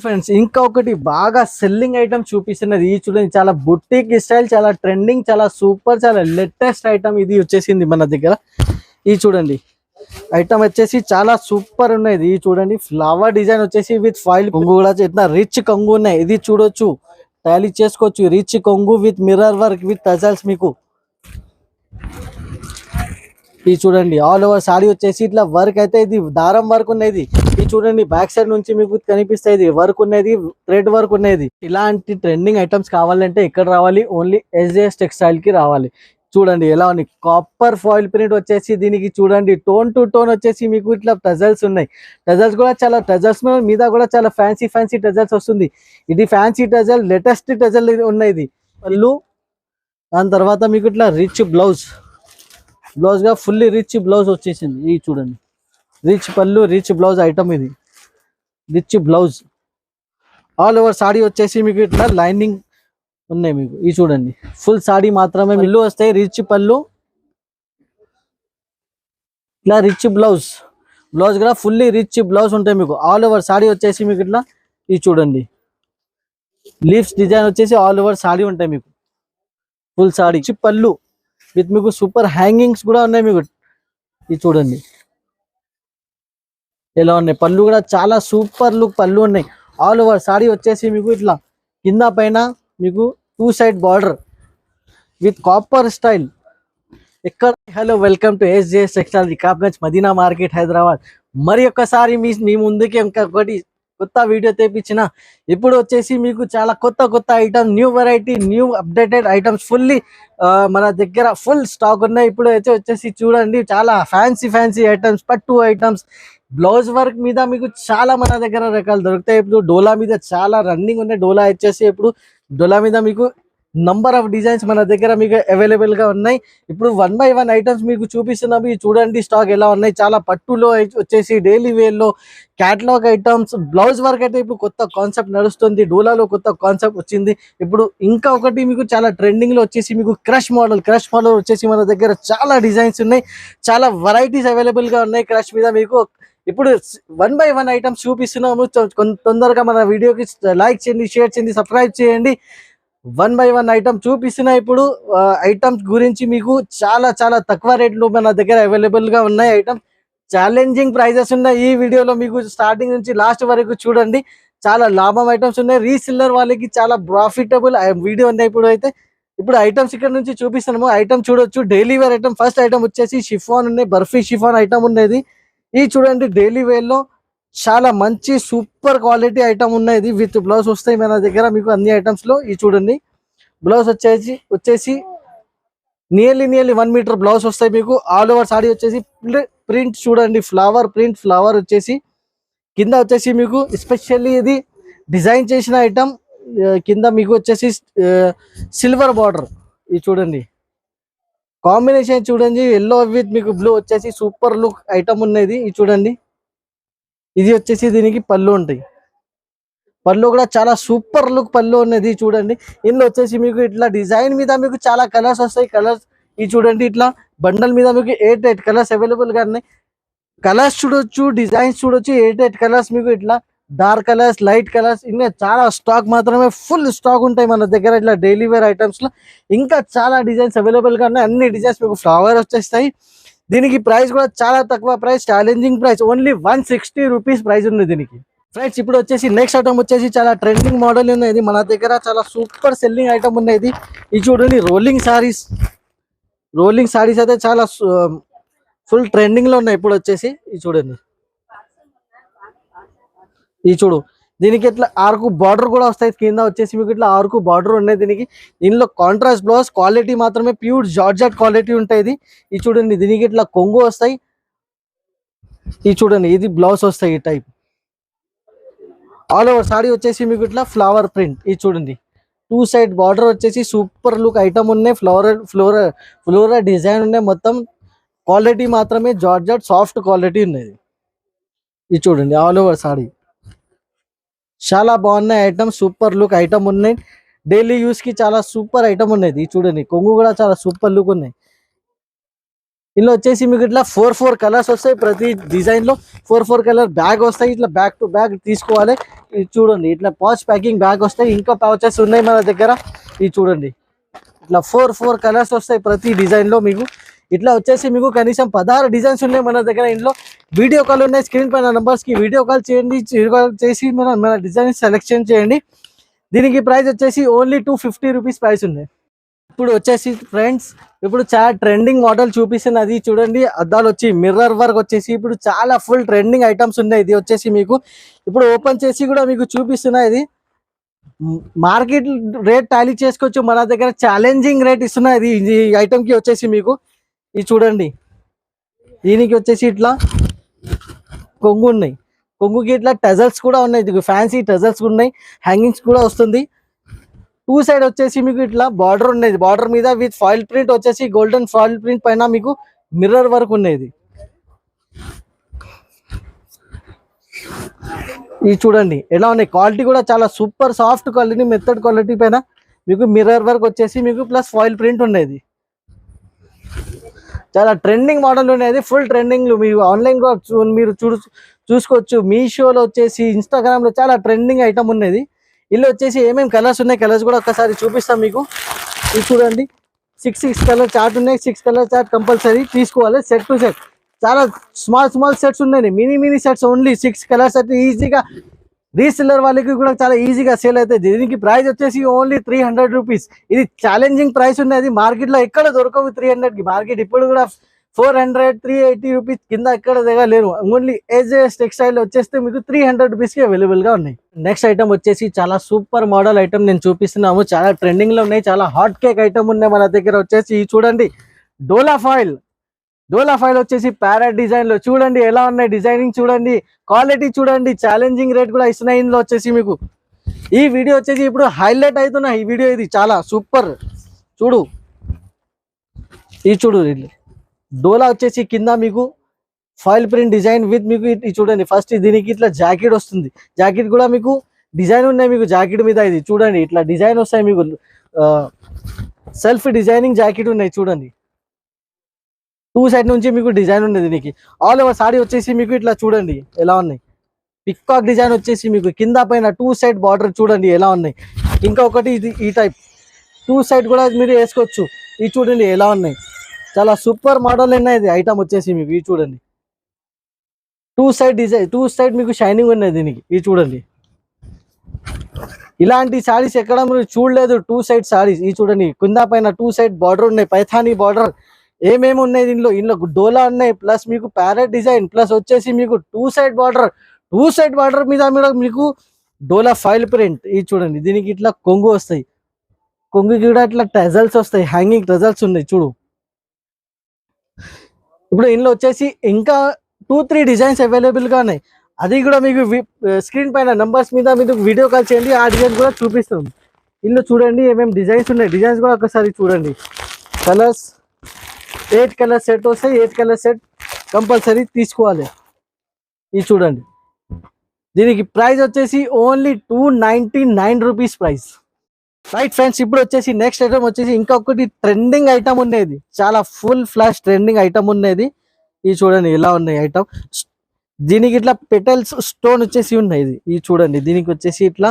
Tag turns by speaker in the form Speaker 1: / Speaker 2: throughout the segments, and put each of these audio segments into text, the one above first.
Speaker 1: Friends ఇంకొకటి బాగా selling item చూపిస్తున్నది ఈ చూడండి. చాలా బుట్టిక్ స్టైల్, చాలా ట్రెండింగ్, చాలా సూపర్, చాలా లేటెస్ట్ ఐటమ్ ఇది వచ్చేసింది మన దగ్గర. ఈ చూడండి ఐటమ్ వచ్చేసి చాలా సూపర్ ఉన్నది. ఇది చూడండి ఫ్లవర్ డిజైన్ వచ్చేసి విత్ ఫాయిల్ కొంగు కూడా ఇట్లా రిచ్ కొంగు ఉన్నాయి. ఇది చూడొచ్చు, టాలీ చేసుకోవచ్చు. రిచ్ కొంగు with mirror work with tassels మీకు. ఇది చూడండి ఆల్ ఓవర్ సారీ వచ్చేసి ఇట్లా వర్క్ అయితే ఇది దారం వర్క్ ఉన్నది. ఇది చూడండి బ్యాక్ సైడ్ నుంచి మీకు కనిపిస్తుంది వర్క్ ఉన్నది, థ్రెడ్ వర్క్ ఉన్నది. ఇలాంటి ట్రెండింగ్ ఐటమ్స్ కావాలంటే ఎక్కడ రావాలి? ఓన్లీ ఎస్జేఎస్ టెక్స్టైల్ కి రావాలి. చూడండి ఎలా ఉంది, కాపర్ ఫాయిల్ ప్రింట్ వచ్చేసి దీనికి చూడండి టోన్ టు టోన్ వచ్చేసి మీకు ఇట్లా టజల్స్ ఉన్నాయి. టజల్స్ కూడా చాలా టజల్స్ మీద కూడా చాలా ఫ్యాన్సీ ఫ్యాన్సీ టజల్స్ వస్తుంది. ఇది ఫ్యాన్సీ టజల్, లేటెస్ట్ టజల్ ఉన్నది. పళ్ళు, దాని తర్వాత మీకు ఇట్లా రిచ్ బ్లౌజ్ గా ఫుల్లీ రిచ్ బ్లౌజ్ వచ్చేసింది. ఇది చూడండి రిచ్ పళ్ళు, రిచ్ బ్లౌజ్ ఐటమ్. ఇది rich blouse all over sari వచ్చేసి మీకు ఇట్లా లైనింగ్ ఉన్నాయి మీకు. ఇది చూడండి ఫుల్ సాడీ మాత్రమే ఇల్లు వస్తాయి. రిచ్ పళ్ళు, ఇట్లా రిచ్ బ్లౌజ్ కూడా ఫుల్లీ రిచ్ బ్లౌజ్ ఉంటాయి మీకు. ఆల్ ఓవర్ సాడీ వచ్చేసి మీకు ఇట్లా ఇది చూడండి లీవ్స్ డిజైన్ వచ్చేసి ఆల్ ఓవర్ సాడీ ఉంటాయి మీకు. ఫుల్ సాడీ పళ్ళు విత్ మీకు సూపర్ హ్యాంగింగ్స్ కూడా ఉన్నాయి మీకు. ఇది చూడండి ఎలా ఉన్నాయి. పళ్ళు కూడా చాలా సూపర్ లుక్ పళ్ళు ఉన్నాయి. ఆల్ ఓవర్ సాడీ వచ్చేసి మీకు ఇట్లా కింద పైన మీకు 2 side border with copper style. ఎక్కడ hello welcome to SJS textile, Rikabganj, Madina market, Hyderabad. మరి ఒక్కసారి మీ ముందుకి ఇంకొకటి కొత్త వీడియో తెప్పించిన. ఇప్పుడు వచ్చేసి మీకు చాలా కొత్త కొత్త item, new variety, new updated items fully మన దగ్గర ఫుల్ స్టాక్ ఉన్నాయి. ఇప్పుడు అయితే వచ్చేసి చూడండి చాలా ఫ్యాన్సీ ఫ్యాన్సీ ఐటమ్స్, పట్టు ఐటమ్స్, బ్లౌజ్ వర్క్ మీద మీకు చాలా మన దగ్గర రకాలు దొరుకుతాయి. ఇప్పుడు డోలా మీద చాలా రన్నింగ్ ఉన్నాయి. డోలా వచ్చేసి ఇప్పుడు డోలా మీద మీకు నంబర్ ఆఫ్ డిజైన్స్ మన దగ్గర మీకు అవైలబుల్ గా ఉన్నాయి. ఇప్పుడు 1 బై 1 ఐటమ్స్ మీకు చూపిస్తున్నాము. ఇది చూడండి స్టాక్ ఎలా ఉన్నాయి. చాలా పట్టులో వచ్చేసి డైలీ వేర్ లో క్యాటలాగ్ ఐటమ్స్, బ్లౌజ్ వర్క్ అయితే ఇప్పుడు కొత్త కాన్సెప్ట్ నడుస్తుంది. డోలాలో కొత్త కాన్సెప్ట్ వచ్చింది. ఇప్పుడు ఇంకా ఒకటి మీకు చాలా ట్రెండింగ్ లో వచ్చేసి మీకు క్రష్ మోడల్ వచ్చేసి మన దగ్గర చాలా డిజైన్స్ ఉన్నాయి, చాలా వెరైటీస్ అవైలబుల్ గా ఉన్నాయి క్రష్ మీద మీకు. ఇప్పుడు 1 బై 1 ఐటమ్స్ చూపిస్తున్నాము. తొందరగా మన వీడియోకి లైక్ చేయండి, షేర్ చేయండి, సబ్స్క్రైబ్ చేయండి. 1 బై 1 ఐటమ్ చూపిస్తున్నా. ఇప్పుడు ఐటమ్స్ గురించి మీకు చాలా చాలా తక్కువ రేట్లు మన దగ్గర అవైలబుల్ గా ఉన్నాయి. ఐటమ్ ఛాలెంజింగ్ ప్రైజెస్ ఉన్నాయి. ఈ వీడియోలో మీకు స్టార్టింగ్ నుంచి లాస్ట్ వరకు చూడండి. చాలా లాభం ఐటమ్స్ ఉన్నాయి. రీసెల్లర్ వాళ్ళకి చాలా ప్రాఫిటబుల్ వీడియో ఉన్నాయి. ఇప్పుడు ఐటమ్స్ ఇక్కడ నుంచి చూపిస్తున్నాము. ఐటమ్ చూడొచ్చు daily wear item. First item వచ్చేసి షిఫాన్ ఉన్నాయి, బర్ఫీ షిఫాన్ ఐటమ్ ఉన్నది. ఇది చూడండి డైలీ వేర్ లో చాలా మంచి సూపర్ క్వాలిటీ ఐటమ్ ఉన్నది. విత్ బ్లౌజ్ వస్తాయి మన దగ్గర మీకు అన్ని ఐటమ్స్ లో. ఇది చూడండి బ్లౌజ్ వచ్చేసి నియర్లీ 1 మీటర్ బ్లౌజ్ వస్తాయి మీకు. ఆల్ ఓవర్ సాడీ వచ్చేసి ప్రింట్ చూడండి, ఫ్లవర్ వచ్చేసి కింద వచ్చేసి మీకు ఎస్పెషల్లీ ఇది డిజైన్ చేసిన ఐటమ్. కింద మీకు వచ్చేసి సిల్వర్ బార్డర్. ఇది చూడండి కాంబినేషన్ చూడండి, ఎల్లో విత్ మీకు బ్లూ వచ్చేసి సూపర్ లుక్ ఐటమ్ ఉన్నది. ఇది చూడండి ఇది వచ్చేసి దీనికి పళ్ళు ఉంటాయి. పళ్ళు కూడా చాలా సూపర్ లుక్ పళ్ళు ఉన్నది. చూడండి ఇందులో వచ్చేసి మీకు ఇట్లా డిజైన్ మీద మీకు చాలా కలర్స్ వస్తాయి. కలర్స్ ఇది చూడండి ఇట్లా బండల్ మీద మీకు 8 కలర్స్ అవైలబుల్ గా ఉన్నాయి. కలర్స్ చూడొచ్చు, డిజైన్స్ చూడొచ్చు. 8 కలర్స్ మీకు ఇట్లా డార్క్ కలర్స్, లైట్ కలర్స్, ఇంకా చాలా స్టాక్ మాత్రమే ఫుల్ స్టాక్ ఉంటాయి మన దగ్గర ఇట్లా డైలీ వేర్ ఐటమ్స్ లో. ఇంకా చాలా డిజైన్స్ అవైలబుల్ గా ఉన్నాయి. అన్ని డిజైన్స్ మీకు ఫ్లవర్ వచ్చేస్తాయి. దీనికి ప్రైస్ కూడా చాలా తక్కువ price, challenging price, only 160 rupees price ఉంది దీనికి. ఫ్రెండ్స్ ఇప్పుడు వచ్చేసి నెక్స్ట్ ఐటమ్ వచ్చేసి చాలా ట్రెండింగ్ మోడల్ ఉన్నది మన దగ్గర. చాలా సూపర్ సెల్లింగ్ ఐటమ్ ఉన్నది. ఇది చూడండి రోలింగ్ సారీస్ అయితే చాలా ఫుల్ ట్రెండింగ్ లో ఉన్నాయి ఇప్పుడు వచ్చేసి. ఇది చూడండి, ఇది చూడు దీనికి ఇట్లా ఆర్కు బార్డర్ కూడా వస్తాయి. కింద వచ్చేసి మీకు ఇట్లా ఆర్కు బార్డర్ ఉన్నాయి దీనికి. దీనిలో కాంట్రాస్ట్ బ్లౌజ్, క్వాలిటీ మాత్రమే ప్యూర్ జార్జెట్ క్వాలిటీ ఉంటాయి. ఇది చూడండి దీనికి ఇట్లా కొంగు వస్తాయి. ఇది చూడండి ఇది బ్లౌజ్ వస్తాయి ఈ టైప్. ఆల్ ఓవర్ సాడీ వచ్చేసి మీకు ఇట్లా ఫ్లవర్ ప్రింట్. ఇది చూడండి 2 సైడ్ బార్డర్ వచ్చేసి సూపర్ లుక్ ఐటమ్ ఉన్నాయి. ఫ్లోరల్ డిజైన్ ఉన్నాయి. మొత్తం క్వాలిటీ మాత్రమే జార్జెట్ సాఫ్ట్ క్వాలిటీ ఉన్నది. ఇది చూడండి ఆల్ ఓవర్ సాడీ చాలా బాగున్నాయి ఐటమ్, సూపర్ లుక్ ఐటమ్ ఉన్నాయి. డైలీ యూస్ కి చాలా సూపర్ ఐటమ్ ఉన్నది. చూడండి కొంగు కూడా చాలా సూపర్ లుక్ ఉన్నాయి. ఇందులో వచ్చేసి మీకు ఇట్లా 4 కలర్స్ వస్తాయి. ప్రతి డిజైన్ లో 4 కలర్ బ్యాగ్ వస్తాయి. ఇట్లా బ్యాగ్ టు బ్యాగ్ తీసుకోవాలి. ఇది చూడండి, ఇట్లా పౌచ్ ప్యాకింగ్ బ్యాగ్ వస్తాయి. ఇంకా పౌచెస్ ఉన్నాయి మన దగ్గర. ఇది చూడండి, ఇట్లా 4 కలర్స్ వస్తాయి ప్రతి డిజైన్ లో మీకు. ఇట్లా వచ్చేసి మీకు కనీసం 16 డిజైన్స్ ఉన్నాయి మన దగ్గర. ఇంట్లో వీడియో కాల్ ఉన్నాయి, స్క్రీన్ పైన నంబర్స్ కి వీడియో కాల్ చేయండి. చేసి మన డిజైన్ సెలెక్షన్ చేయండి. దీనికి ప్రైస్ వచ్చేసి ఓన్లీ 250 రూపీస్ ప్రైస్ ఉంది. ఇప్పుడు వచ్చేసి ఫ్రెండ్స్, ఇప్పుడు చాలా ట్రెండింగ్ మోడల్ చూపిస్తుంది. అది చూడండి, అద్దాలు వచ్చి మిర్రర్ వర్క్ వచ్చేసి ఇప్పుడు చాలా ఫుల్ ట్రెండింగ్ ఐటమ్స్ ఉన్నాయి. ఇది వచ్చేసి మీకు ఇప్పుడు ఓపెన్ చేసి కూడా మీకు చూపిస్తున్నా. ఇది మార్కెట్ రేట్ టాలీ చేసుకోవచ్చు, మన దగ్గర ఛాలెంజింగ్ రేట్ ఇస్తున్నా. ఇది ఈ ఐటమ్ కి వచ్చేసి మీకు ఇది చూడండి, దీనికి వచ్చేసి ఇట్లా కొంగు ఉన్నాయి. కొంగుకి ఇట్లా టజల్స్ కూడా ఉన్నాయి, ఫ్యాన్సీ టజల్స్ ఉన్నాయి, హ్యాంగింగ్స్ కూడా వస్తుంది. 2 సైడ్ వచ్చేసి మీకు ఇట్లా బార్డర్ ఉన్నది. బార్డర్ మీద విత్ ఫాయిల్ ప్రింట్ వచ్చేసి గోల్డెన్ ఫాయిల్ ప్రింట్ పైన మీకు మిర్రర్ వర్క్ ఉన్నది. ఇది చూడండి ఎలా ఉన్నాయి. క్వాలిటీ కూడా చాలా super soft quality, method quality పైన మీకు మిర్రర్ వర్క్ వచ్చేసి మీకు ప్లస్ ఫాయిల్ ప్రింట్ ఉన్నది. చాలా ట్రెండింగ్ మోడల్ ఉన్నది, ఫుల్ ట్రెండింగ్. మీరు ఆన్లైన్ కూడా మీరు చూసుకోవచ్చు. మీషోలో వచ్చేసి, ఇన్స్టాగ్రామ్ లో చాలా ట్రెండింగ్ ఐటమ్ ఉన్నది. ఇల్లు వచ్చేసి ఏమేమి కలర్స్ ఉన్నాయి, కలర్స్ కూడా ఒక్కసారి చూపిస్తాం మీకు. ఇది చూడండి, 6 కలర్ చార్ట్ ఉన్నాయి. 6 కలర్ చార్ట్ కంపల్సరీ తీసుకోవాలి, సెట్ టు సెట్. చాలా స్మాల్ సెట్స్ ఉన్నాయి, మినీ సెట్స్. ఓన్లీ 6 కలర్స్ అయితే ఈజీగా రీసెల్లర్ వాళ్ళకి కూడా చాలా ఈజీగా సేల్ అవుతుంది. దీనికి ప్రైస్ వచ్చేసి ఓన్లీ 300 రూపీస్. ఇది ఛాలెంజింగ్ ప్రైస్ ఉన్నది, మార్కెట్ లో ఎక్కడ దొరకవు 300 కి. మార్కెట్ ఇప్పుడు కూడా 400, 380 రూపీస్ కింద ఎక్కడ దిగలేరు. ఓన్లీ ఏజెస్ టెక్స్టైల్ వచ్చేస్తే మీకు 300 రూపీస్ కి అవైలబుల్ గా ఉన్నాయి. నెక్స్ట్ ఐటమ్ వచ్చేసి చాలా సూపర్ మోడల్ ఐటమ్ నేను చూపిస్తున్నాము. చాలా ట్రెండింగ్ లో ఉన్నాయి, చాలా హాట్ కేక్ ఐటమ్ ఉన్నాయి మన దగ్గర. వచ్చేసి చూడండి, డోలా ఫాయిల్ వచ్చేసి ప్యారెట్ డిజైన్ లో చూడండి ఎలా ఉన్నాయి. డిజైనింగ్ చూడండి, క్వాలిటీ చూడండి, ఛాలెంజింగ్ రేట్ కూడా ఇస్తున్నాయి ఇందులో వచ్చేసి మీకు. ఈ వీడియో వచ్చేసి ఇప్పుడు హైలైట్ అవుతున్నా ఈ వీడియో. ఇది చాలా సూపర్. చూడు డోలా వచ్చేసి కింద మీకు ఫాయిల్ ప్రింట్ డిజైన్ విత్ మీకు ఇది చూడండి. ఫస్ట్ దీనికి ఇట్లా జాకెట్ వస్తుంది. జాకెట్ కూడా మీకు డిజైన్ ఉన్నాయి మీకు జాకెట్ మీద. ఇది చూడండి, ఇట్లా డిజైన్ వస్తాయి మీకు. సెల్ఫ్ డిజైనింగ్ జాకెట్ ఉన్నాయి చూడండి. 2 సైడ్ నుంచి మీకు డిజైన్ ఉంది. దీనికి ఆల్ ఓవర్ సారీ వచ్చేసి మీకు ఇట్లా చూడండి ఎలా ఉన్నాయి. పికాక్ డిజైన్ వచ్చేసి మీకు కింద పైన 2 సైడ్ బార్డర్ చూడండి ఎలా ఉన్నాయి. ఇంకా ఒకటి ఇది ఈ టైప్ 2 సైడ్ కూడా మీరు వేసుకోవచ్చు. ఇది చూడండి ఎలా ఉన్నాయి. చాలా సూపర్ మోడల్ ఉన్నాయి. ఇది ఐటమ్ వచ్చేసి మీకు ఇది చూడండి, 2 సైడ్ డిజైన్, 2 సైడ్ మీకు షైనింగ్ ఉన్నాయి దీనికి. ఇది చూడండి, ఇలాంటి సారీస్ ఎక్కడ మీరు చూడలేదు. 2 సైడ్ సారీస్. ఇది చూడండి, కింద పైన 2 సైడ్ బార్డర్ ఉన్నాయి, పైథానీ బార్డర్. ఏమేమి ఉన్నాయి దీనిలో డోలా ఉన్నాయి, ప్లస్ మీకు ప్యారెట్ డిజైన్, ప్లస్ వచ్చేసి మీకు 2 సైడ్ బార్డర్ మీద మీకు డోలా ఫాయిల్ ప్రింట్. ఇది చూడండి, దీనికి ఇట్లా కొంగు వస్తాయి. కొంగుకి కూడా ఇట్లా టజల్స్ వస్తాయి, హ్యాంగింగ్ టజల్స్ ఉన్నాయి చూడు. ఇప్పుడు ఇందులో వచ్చేసి ఇంకా 2-3 డిజైన్స్ అవైలబుల్ గా ఉన్నాయి. అది కూడా మీకు స్క్రీన్ పైన నంబర్స్ మీద మీరు వీడియో కాల్ చేయండి, ఆ డిజైన్ కూడా చూపిస్తాం. ఇందులో చూడండి ఏమేమి డిజైన్స్ ఉన్నాయి. డిజైన్స్ కూడా ఒకసారి చూడండి. కలర్స్ 8 కలర్ సెట్ వస్తాయి. 8 కలర్ సెట్ కంపల్సరీ తీసుకోవాలి. ఇది చూడండి, దీనికి ప్రైస్ వచ్చేసి only 299 rupees price. Right friends, ఇప్పుడు వచ్చేసి నెక్స్ట్ ఐటమ్ వచ్చేసి ఇంకొకటి ట్రెండింగ్ ఐటమ్ ఉండేది, చాలా ఫుల్ ఫ్లాష్ ట్రెండింగ్ ఐటమ్ ఉండేది. ఇది చూడండి ఎలా ఉన్నాయి ఐటమ్. దీనికి ఇట్లా పెటల్స్ స్టోన్ వచ్చేసి ఉన్నాయి. ఇది చూడండి, దీనికి వచ్చేసి ఇట్లా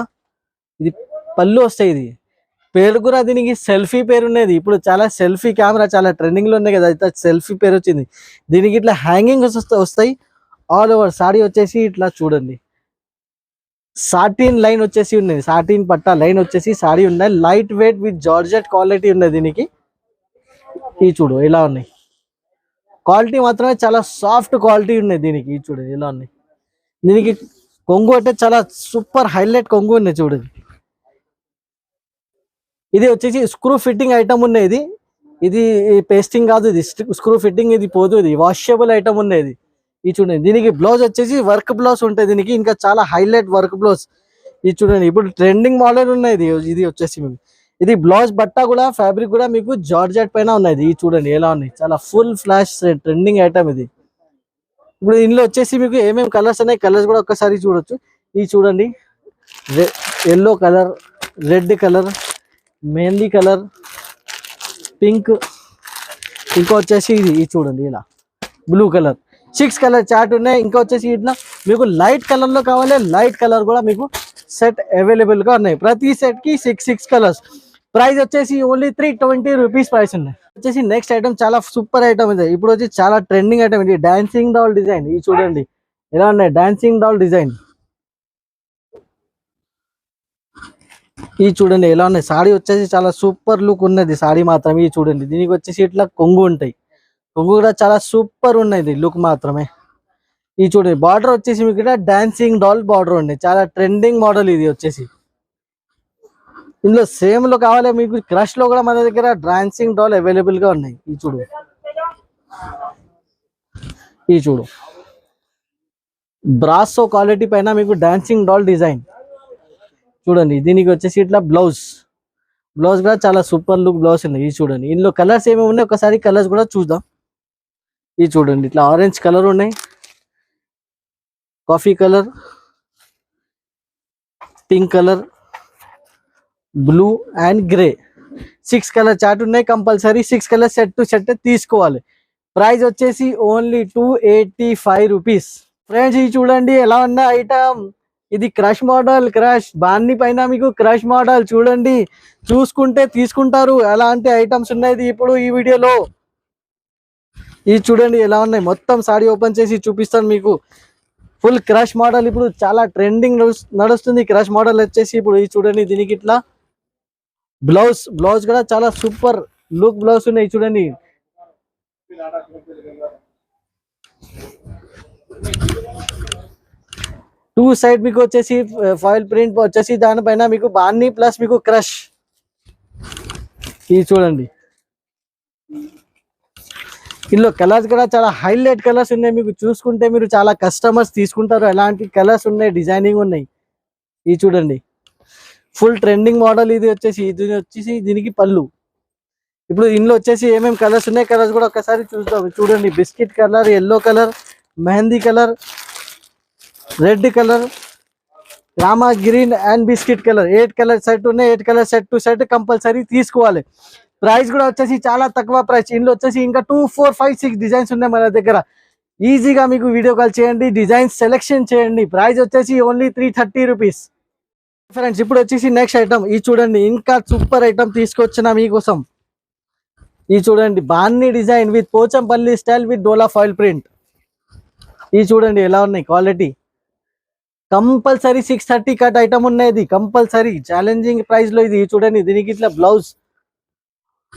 Speaker 1: ఇది పళ్ళు వస్తాయి. ఇది పేరు కూడా దీనికి సెల్ఫీ పేరు ఉన్నది. ఇప్పుడు చాలా సెల్ఫీ కెమెరా చాలా ట్రెండింగ్ లో ఉన్నాయి కదా, అయితే సెల్ఫీ పేరు వచ్చింది. దీనికి ఇట్లా హ్యాంగింగ్ వస్తాయి. ఆల్ ఓవర్ సారీ వచ్చేసి ఇట్లా చూడండి, సాటిన్ లైన్ వచ్చేసి ఉన్నది. సాటిన్ పట్టా లైన్ వచ్చేసి సారీ ఉన్నాయి. Light weight with georgette quality ఉన్నది దీనికి. ఇది చూడు ఎలా ఉన్నాయి. క్వాలిటీ మాత్రమే చాలా సాఫ్ట్ క్వాలిటీ ఉన్నాయి దీనికి. ఇది చూడండి ఎలా ఉన్నాయి. దీనికి కొంగు అంటే చాలా సూపర్ హైలైట్ కొంగు ఉన్నాయి చూడండి. ఇది వచ్చేసి స్క్రూ ఫిట్టింగ్ ఐటమ్ ఉన్నది. ఇది పేస్టింగ్ కాదు, ఇది స్క్రూ ఫిట్టింగ్. ఇది పోదు, ఇది వాషబుల్ ఐటమ్ ఉన్నది. ఇది చూడండి, దీనికి బ్లౌజ్ వచ్చేసి వర్క్ బ్లౌజ్ ఉంటుంది దీనికి, ఇంకా చాలా హైలైట్ వర్క్ బ్లౌజ్. ఇది చూడండి, ఇప్పుడు ట్రెండింగ్ మోడల్ ఉన్నది. ఇది వచ్చేసి మీకు ఇది బ్లౌజ్ బట్ట కూడా ఫ్యాబ్రిక్ కూడా మీకు జార్జెట్ పైన ఉన్నది. ఇది చూడండి ఎలా ఉన్నాయి, చాలా ఫుల్ ఫ్లాష్ ట్రెండింగ్ ఐటమ్ ఇది. ఇప్పుడు ఇందులో వచ్చేసి మీకు ఏమేమి కలర్స్ ఉన్నాయి, కలర్స్ కూడా ఒక్కసారి చూడొచ్చు. ఇది చూడండి, yellow colour, red colour, mehndi colour, pink, ఇంకా వచ్చేసి ఇది చూడండి ఇలా బ్లూ కలర్ 6 కలర్ చార్ట్ ఉన్నాయి. ఇంకా వచ్చేసి ఇట్లా మీకు లైట్ కలర్ లో కావాలి, లైట్ కలర్ కూడా మీకు సెట్ అవైలబుల్ గా ఉన్నాయి. ప్రతి సెట్ కి 6 కలర్స్. ప్రైస్ వచ్చేసి ఓన్లీ 320 రూపీస్ ప్రైస్ ఉన్నాయి. వచ్చేసి నెక్స్ట్ ఐటమ్ చాలా సూపర్ ఐటమ్ ఇది. ఇప్పుడు వచ్చి చాలా ట్రెండింగ్ ఐటమ్ ఇది, డాన్సింగ్ డాల్ డిజైన్. ఇది చూడండి ఎలా ఉన్నాయి, డాన్సింగ్ డాల్ డిజైన్. ఇది చూడండి ఎలా ఉన్నాయి. సాడీ వచ్చేసి చాలా సూపర్ లుక్ ఉన్నది సాడీ మాత్రం. ఇది చూడండి, దీనికి వచ్చేసి ఇట్లా కొంగు ఉంటాయి, కొంగు కూడా చాలా సూపర్ ఉన్నది లుక్ మాత్రమే. ఇది చూడండి, బార్డర్ వచ్చేసి మీకు ఇక్కడ డాన్సింగ్ డాల్ బార్డర్ ఉంది, చాలా ట్రెండింగ్ మోడల్ ఇది వచ్చేసి. ఇందులో సేమ్ లో కావాలి మీకు, క్రష్ లో కూడా మన దగ్గర డాన్సింగ్ డాల్ అవైలబుల్ గా ఉన్నాయి. ఈ చూడు, ఈ చూడు బ్రాసో క్వాలిటీ పైన మీకు డాన్సింగ్ డాల్ డిజైన్ చూడండి. దీనికి వచ్చేసి ఇట్లా బ్లౌజ్ కూడా చాలా సూపర్ లుక్ బ్లౌజ్ ఉంది. ఇది చూడండి, ఇందులో కలర్స్ ఏమేమి ఉన్నాయి ఒకసారి కలర్స్ కూడా చూద్దాం. ఇది చూడండి, ఇట్లా ఆరెంజ్ కలర్ ఉన్నాయి, coffee colour, pink colour, blue and grey. 6 colour chart ఉన్నాయి. Compulsory 6 colour set to set తీసుకోవాలి. ప్రైస్ వచ్చేసి ఓన్లీ 285 రూపీస్. ఫ్రెండ్స్ ఇది చూడండి ఎలా ఉన్న ఐటమ్. ఇది క్రష్ మోడల్, క్రష్ బాన్ని పైన మీకు క్రష్ మోడల్ చూడండి, చూసుకుంటే తీసుకుంటారు అలాంటి ఐటమ్స్ ఉన్నాయి ఇప్పుడు ఈ వీడియోలో. ఇది చూడండి ఎలా ఉన్నాయి, మొత్తం సారీ ఓపెన్ చేసి చూపిస్తాను మీకు. ఫుల్ క్రష్ మోడల్ ఇప్పుడు చాలా ట్రెండింగ్ నడుస్తుంది క్రష్ మోడల్ వచ్చేసి. ఇప్పుడు ఇది చూడండి, దీనికి ఇట్లా బ్లౌజ్ కూడా చాలా సూపర్ లుక్ బ్లౌజ్ ఉన్నాయి చూడండి. టూ సైడ్ మీకు వచ్చేసి ఫాయిల్ ప్రింట్ వచ్చేసి, దానిపైన మీకు బాన్ని ప్లస్ మీకు క్రష్. ఇది చూడండి, ఇందులో కలర్స్ కూడా చాలా హైలైట్ కలర్స్ ఉన్నాయి. మీకు చూసుకుంటే మీరు చాలా కస్టమర్స్ తీసుకుంటారు, ఎలాంటి కలర్స్ ఉన్నాయి, డిజైనింగ్ ఉన్నాయి. ఇది చూడండి, ఫుల్ ట్రెండింగ్ మోడల్ ఇది వచ్చేసి దీనికి పళ్ళు. ఇప్పుడు ఇందులో వచ్చేసి ఏమేమి కలర్స్ ఉన్నాయి, కలర్స్ కూడా ఒకసారి చూద్దాం. చూడండి, biscuit colour, yellow colour, mehndi colour, red colour, Rama green and biscuit colour. 8 colour set ఉన్నాయి. 8 colour set to set compulsory తీసుకోవాలి. ప్రైస్ కూడా వచ్చేసి చాలా తక్కువ ప్రైస్. ఇందులో వచ్చేసి ఇంకా 2, 4, 5, 6 డిజైన్స్ ఉన్నాయి మన దగ్గర. ఈజీగా మీకు వీడియో కాల్ చేయండి, డిజైన్స్ సెలెక్షన్ చేయండి. ప్రైస్ వచ్చేసి ఓన్లీ 330 రూపీస్. ఫ్రెండ్స్ ఇప్పుడు వచ్చేసి నెక్స్ట్ ఐటమ్. ఇది చూడండి, ఇంకా సూపర్ ఐటమ్ తీసుకొచ్చిన మీకోసం. ఇది చూడండి, బాన్ని design with Pochampally style with Dola foil print. ఇది చూడండి ఎలా ఉన్నాయి క్వాలిటీ. కంపల్సరీ 630 కట్ ఐటమ్ ఉన్నాయి, కంపల్సరీ ఛాలెంజింగ్ ప్రైస్ లో. ఇది చూడండి, దీనికి ఇట్లా బ్లౌజ్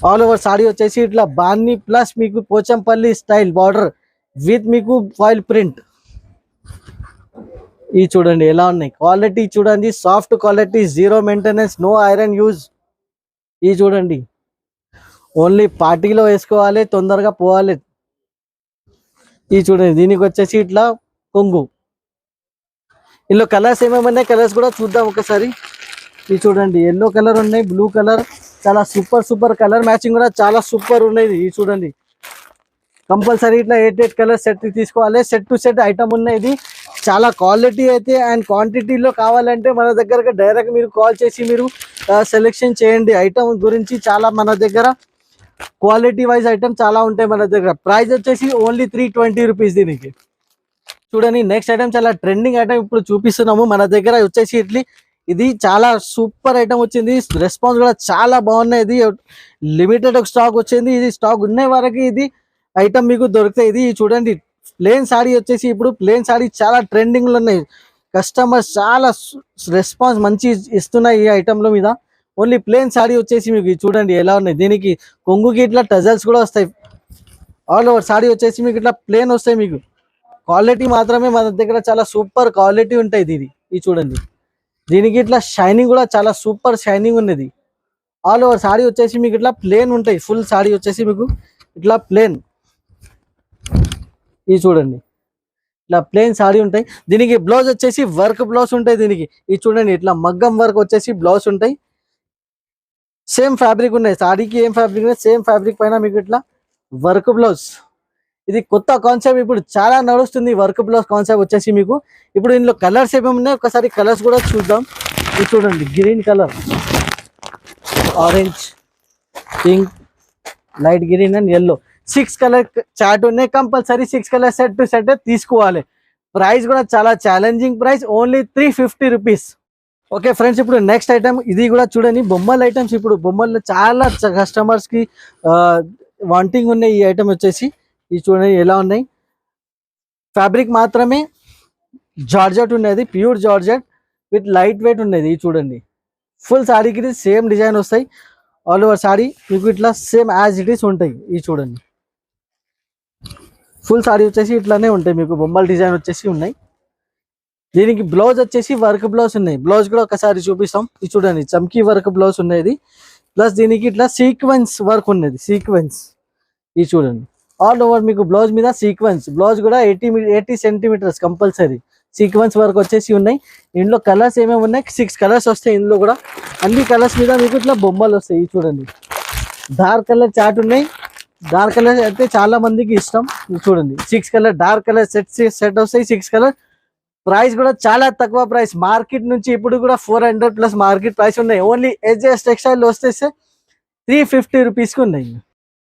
Speaker 1: ఆల్ ఓవర్ సాడీ వచ్చేసి ఇట్లా బాన్ని ప్లస్ మీకు పోచంపల్లి స్టైల్ బార్డర్ విత్ మీకు ఫాయిల్ ప్రింట్. ఇది చూడండి ఎలా ఉన్నాయి క్వాలిటీ. చూడండి soft quality, zero maintenance, no iron use. ఇది చూడండి, ఓన్లీ పార్టీలో వేసుకోవాలి, తొందరగా పోవాలి. ఇది చూడండి, దీనికి వచ్చేసి ఇట్లా కొంగు. ఇందులో కలర్స్ ఏమేమి ఉన్నాయి, కలర్స్ కూడా చూద్దాం ఒకసారి. ఇది చూడండి, ఎల్లో కలర్ ఉన్నాయి, బ్లూ కలర్, చాలా సూపర్ కలర్ మ్యాచింగ్ కూడా చాలా సూపర్ ఉన్నాయి. ఇది చూడండి, కంపల్సరీ ఇట్లా 8 కలర్ సెట్ తీసుకోవాలి. సెట్ టు సెట్ ఐటమ్ ఉన్నాయి. ఇది చాలా క్వాలిటీ అయితే అండ్ క్వాంటిటీలో కావాలంటే మన దగ్గరకు డైరెక్ట్ మీరు కాల్ చేసి మీరు సెలెక్షన్ చేయండి. ఐటమ్ గురించి చాలా మన దగ్గర క్వాలిటీ వైజ్ ఐటమ్ చాలా ఉంటాయి మన దగ్గర. ప్రైస్ వచ్చేసి ఓన్లీ 320 రూపీస్. దీనికి చూడండి నెక్స్ట్ ఐటమ్ చాలా ట్రెండింగ్ ఐటమ్ ఇప్పుడు చూపిస్తున్నాము మన దగ్గర వచ్చేసి ఇడ్లీ. ఇది చాలా సూపర్ ఐటమ్ వచ్చింది, రెస్పాన్స్ కూడా చాలా బాగున్నాయి. ఇది లిమిటెడ్ స్టాక్ వచ్చింది, ఇది స్టాక్ ఉన్న వరకు ఇది ఐటమ్ మీకు దొరుకుతాయి. ఇది చూడండి, ప్లేన్ సాడీ వచ్చేసి ఇప్పుడు ప్లేన్ సాడీ చాలా ట్రెండింగ్ లో ఉన్నాయి. కస్టమర్స్ చాలా రెస్పాన్స్ మంచి ఇస్తున్నాయి ఈ ఐటమ్ లో మీద. ఓన్లీ ప్లేన్ సాడీ వచ్చేసి మీకు చూడండి ఎలా ఉన్నాయి. దీనికి కొంగుకి ఇట్లా టజల్స్ కూడా వస్తాయి. ఆల్ ఓవర్ సాడీ వచ్చేసి మీకు ఇట్లా ప్లేన్ వస్తాయి. మీకు క్వాలిటీ మాత్రమే మన దగ్గర చాలా సూపర్ క్వాలిటీ ఉంటాయి. ఇది చూడండి, దీనికి ఇట్లా షైనింగ్ కూడా చాలా సూపర్ షైనింగ్ ఉన్నది. ఆల్ ఓవర్ సాడీ వచ్చేసి మీకు ఇట్లా ప్లేన్ ఉంటాయి. ఫుల్ సాడీ వచ్చేసి మీకు ఇట్లా ప్లేన్. ఇది చూడండి, ఇట్లా ప్లేన్ సాడీ ఉంటాయి. దీనికి బ్లౌజ్ వచ్చేసి వర్క్ బ్లౌజ్ ఉంటాయి. దీనికి ఇది చూడండి, ఇట్లా మగ్గం వర్క్ వచ్చేసి బ్లౌజ్ ఉంటాయి. సేమ్ ఫ్యాబ్రిక్ ఉన్నాయి, సాడీకి ఏం ఫ్యాబ్రిక్ ఉన్నాయి సేమ్ ఫ్యాబ్రిక్ పైన మీకు ఇట్లా వర్క్ బ్లౌజ్. ఇది కొత్త కాన్సెప్ట్, ఇప్పుడు చాలా నడుస్తుంది వర్క్ బ్లౌజ్ కాన్సెప్ట్ వచ్చేసి మీకు. ఇప్పుడు ఇందులో కలర్స్ ఏమేమి ఉన్నాయి ఒకసారి కలర్స్ కూడా చూద్దాం. ఇది చూడండి, green colour, orange, pink, light green and yellow. Six colour chart ఉన్నాయి, compulsory 6 colour set to set తీసుకోవాలి. ప్రైస్ కూడా చాలా challenging price, only 350 rupees. Okay friends, ఇప్పుడు నెక్స్ట్ ఐటమ్ ఇది కూడా చూడండి, బొమ్మల ఐటమ్స్. ఇప్పుడు బొమ్మల్లో చాలా కస్టమర్స్ కి వాంటింగ్ ఉన్నాయి. ఈ ఐటమ్ వచ్చేసి ఇది చూడండి ఎలా ఉన్నాయి. ఫ్యాబ్రిక్ మాత్రమే జార్జెట్ ఉన్నది, pure georgette with light weight ఉన్నది. ఇది చూడండి, ఫుల్ సారీకి సేమ్ డిజైన్ వస్తాయి. ఆల్ ఓవర్ సారీ మీకు ఇట్లా సేమ్ యాజ్ ఇట్ ఈస్ ఉంటాయి. ఇది చూడండి, ఫుల్ సారీ వచ్చేసి ఇట్లానే ఉంటాయి. మీకు బొమ్మల డిజైన్ వచ్చేసి ఉన్నాయి. దీనికి బ్లౌజ్ వచ్చేసి వర్క్ బ్లౌజ్ ఉన్నాయి. బ్లౌజ్ కూడా ఒకసారి చూపిస్తాం. ఇది చూడండి, చమ్కీ వర్క్ బ్లౌజ్ ఉన్నది. ప్లస్ దీనికి ఇట్లా సీక్వెన్స్ వర్క్ ఉన్నది, సీక్వెన్స్. ఇది చూడండి, ఆల్ ఓవర్ మీకు బ్లౌజ్ మీద సీక్వెన్స్. బ్లౌజ్ కూడా 80 సెంటీమీటర్స్ కంపల్సరీ సీక్వెన్స్ వర్క్ వచ్చేసి ఉన్నాయి. ఇందులో కలర్స్ ఏమేమి ఉన్నాయి, 6 కలర్స్ వస్తాయి. ఇందులో కూడా అన్ని కలర్స్ మీద మీకు ఇట్లా బొమ్మలు వస్తాయి. ఇది చూడండి, డార్క్ కలర్ చార్ట్ ఉన్నాయి. డార్క్ కలర్ అయితే చాలా మందికి ఇష్టం. ఇది చూడండి, 6 కలర్ డార్క్ కలర్ సెట్ వస్తాయి. 6 కలర్. ప్రైస్ కూడా చాలా తక్కువ ప్రైస్, మార్కెట్ నుంచి ఇప్పుడు కూడా 400+ మార్కెట్ ప్రైస్ ఉన్నాయి. ఓన్లీ ఎస్జేఎస్ టెక్స్టైల్ వస్తే 350 రూపీస్కి ఉన్నాయి.